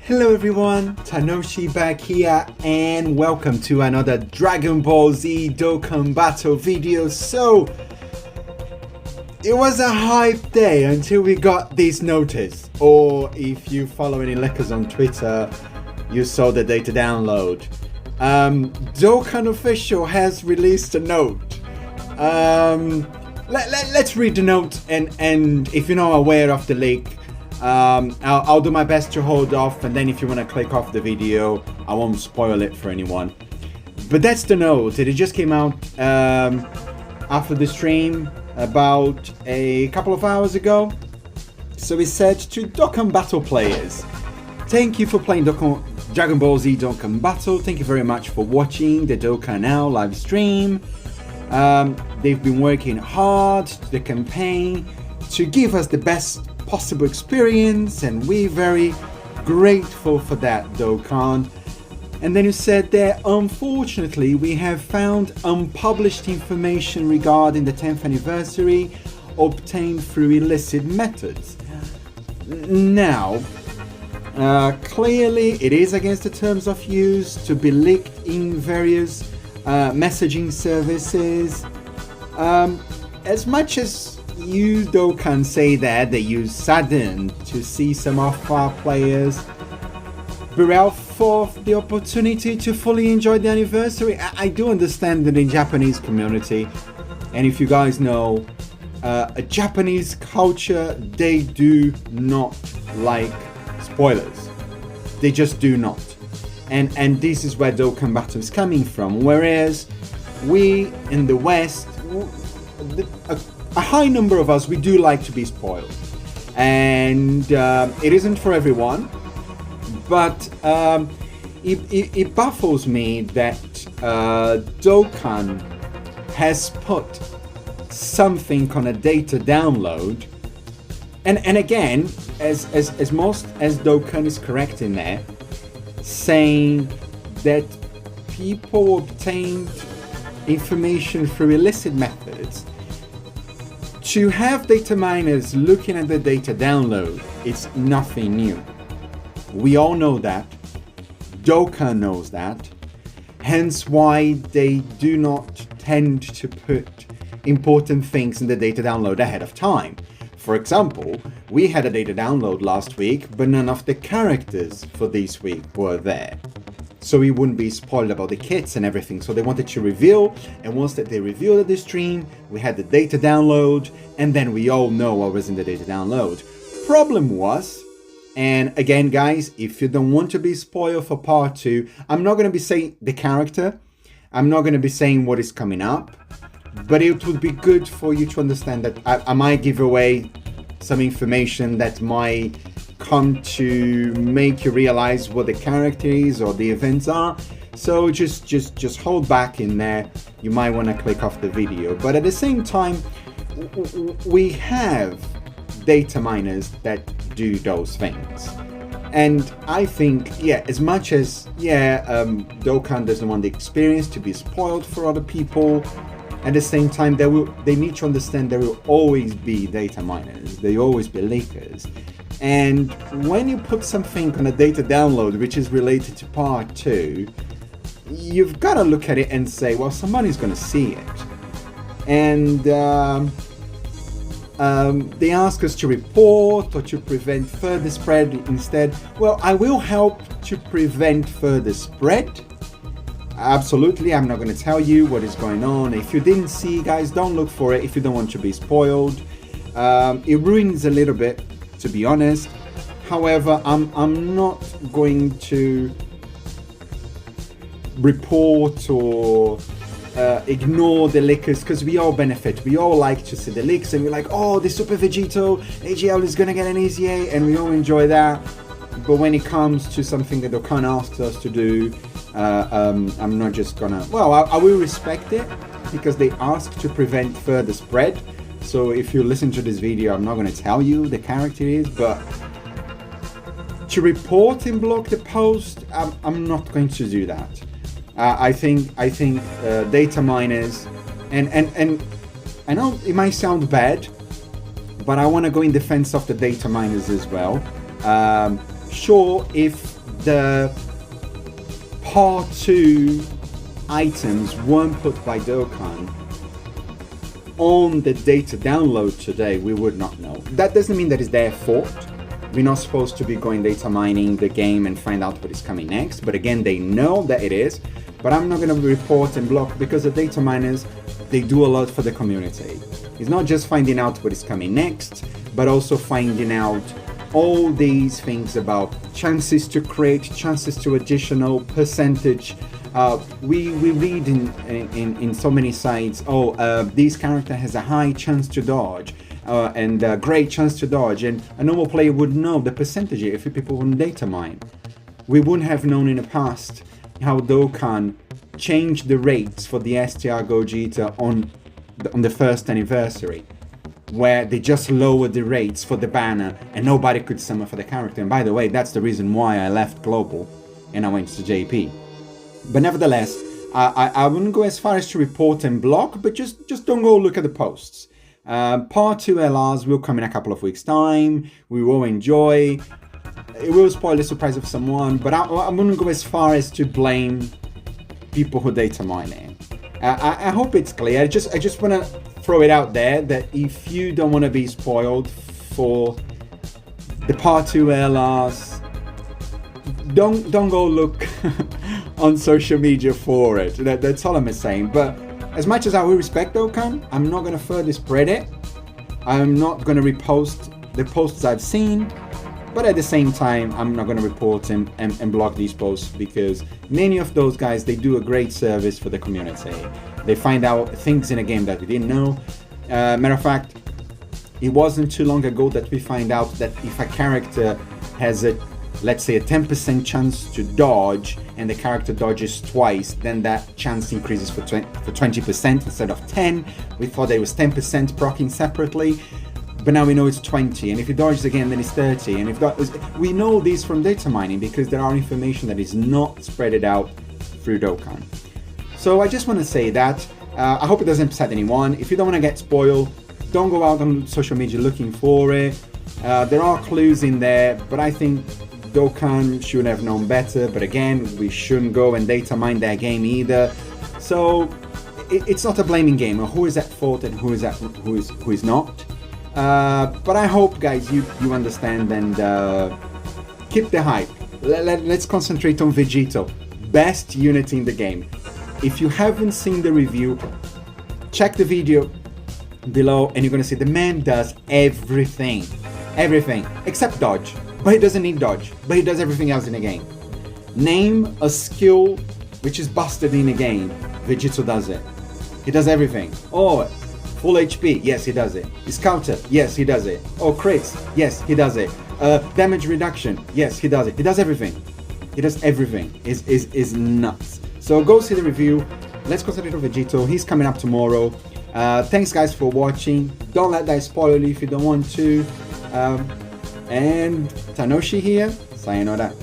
Hello everyone, Tanoshi back here and welcome to another Dragon Ball Z Dokkan Battle video. So, it was a hype day until we got this notice, or if you follow any leakers on Twitter, you saw the data download. Dokkan Official has released a note. Let's read the note and if you're not aware of the leak, I'll do my best to hold off, and then if you want to click off the video, I won't spoil it for anyone. But that's the note. It just came out after the stream about a couple of hours ago. So it said to Dokkan Battle players, thank you for playing Dragon Ball Z Dokkan Battle. Thank you very much for watching the DOKKAN'S live stream. They've been working hard to the campaign to give us the best possible experience, and we're very grateful for that, Dokkan. And then you said that unfortunately we have found unpublished information regarding the 10th anniversary obtained through illicit methods. Now, clearly it is against the terms of use to be leaked in various messaging services. As much as you Dokkan say that you saddened to see some of our players bereft of the opportunity to fully enjoy the anniversary. I do understand that in Japanese community, and if you guys know, a Japanese culture, they do not like spoilers. They just do not. And this is where Dokkan Battle is coming from. Whereas we in the West, a high number of us, we do like to be spoiled, and it isn't for everyone, but it baffles me that Dokkan has put something on a data download, and again, as Dokkan is correct in there, saying that people obtained information through illicit methods. To have data miners looking at the data download, it's nothing new. We all know that. Dokkan knows that. Hence why they do not tend to put important things in the data download ahead of time. For example, we had a data download last week, but none of the characters for this week were there. So we wouldn't be spoiled about the kits and everything. So they wanted to reveal, and once that they revealed at the stream, we had the data download, and then we all know what was in the data download. Problem was, and again guys, if you don't want to be spoiled for part 2, I'm not going to be saying the character, I'm not going to be saying what is coming up, but it would be good for you to understand that I might give away some information that might come to make you realize what the character is or the events are. So just hold back in there. You might want to click off the video, but at the same time, we have data miners that do those things, and I think, yeah, as much as Dokkan doesn't want the experience to be spoiled for other people, at the same time they need to understand there will always be data miners, there will always be leakers. And when you put something on a data download which is related to part 2, you've got to look at it and say, well, somebody's going to see it. And they ask us to report or to prevent further spread instead. Well, I will help to prevent further spread. Absolutely, I'm not going to tell you what is going on. If you didn't see, guys, don't look for it if you don't want to be spoiled. It ruins a little bit, to be honest. However, I'm not going to report or ignore the leakers, because we all benefit. We all like to see the leaks, and we're like, oh, the Super Vegito AGL is gonna get an EZA, and we all enjoy that. But when it comes to something that Dokkan asks us to do, I'm not just gonna, well, I will respect it because they ask to prevent further spread. So if you listen to this video, I'm not going to tell you the character is, but to report and block the post, I'm not going to do that. I think data miners, and I know it might sound bad, but I want to go in defense of the data miners as well. Sure, if the Part 2 items weren't put by Dokkan on the data download today, we would not know. That doesn't mean that it's their fault. We're not supposed to be going data mining the game and find out what is coming next, but again, they know that it is. But I'm not going to report and block, because the data miners, they do a lot for the community. It's not just finding out what is coming next, but also finding out all these things about chances to create, chances to additional percentage. We read in so many sites, this character has a high chance to dodge, and a great chance to dodge, and a normal player would know the percentage if people wouldn't data mine. We wouldn't have known in the past how Dokkan changed the rates for the STR Gogeta on the first anniversary, where they just lowered the rates for the banner and nobody could summon for the character. And by the way, that's the reason why I left Global and I went to JP. But nevertheless, I wouldn't go as far as to report and block, but just don't go look at the posts. Part 2 LRs will come in a couple of weeks' time. We will enjoy. It will spoil the surprise of someone, but I wouldn't go as far as to blame people who data mine it. I hope it's clear. I just want to throw it out there that if you don't want to be spoiled for the Part 2 LRs, don't go look on social media for it. That's all I'm saying. But as much as I will respect Dokkan, I'm not going to further spread it. I'm not going to repost the posts I've seen. But at the same time, I'm not going to report and block these posts, because many of those guys, they do a great service for the community. They find out things in a game that we didn't know. Matter of fact, it wasn't too long ago that we find out that if a character has a, let's say, a 10% chance to dodge, and the character dodges twice, then that chance increases for 20% instead of 10. We thought it was 10% proccing separately. But now we know it's 20, and if he dodges again, then it's 30. And if that is, we know this from data mining, because there are information that is not spreaded out through Dokkan. So I just want to say that I hope it doesn't upset anyone. If you don't want to get spoiled, don't go out on social media looking for it. There are clues in there, but I think Dokkan should have known better. But again, we shouldn't go and data mine their game either. So it's not a blaming game of who is at fault and who is not. But I hope, guys, you understand, and keep the hype. Let's concentrate on Vegito, best unit in the game. If you haven't seen the review, check the video below, and you're gonna see the man does everything except dodge. But he doesn't need dodge, but he does everything else in the game. Name a skill which is busted in the game, Vegito does it. He does everything. Oh, full HP, yes, he does it. His counter, yes, he does it. Oh, crits, yes, he does it. Damage reduction, yes, he does it. He does everything. He does everything. Is nuts. So go see the review. Let's concentrate on Vegito. He's coming up tomorrow. Thanks, guys, for watching. Don't let that spoil you if you don't want to. And Tanoshi here. Sayonara.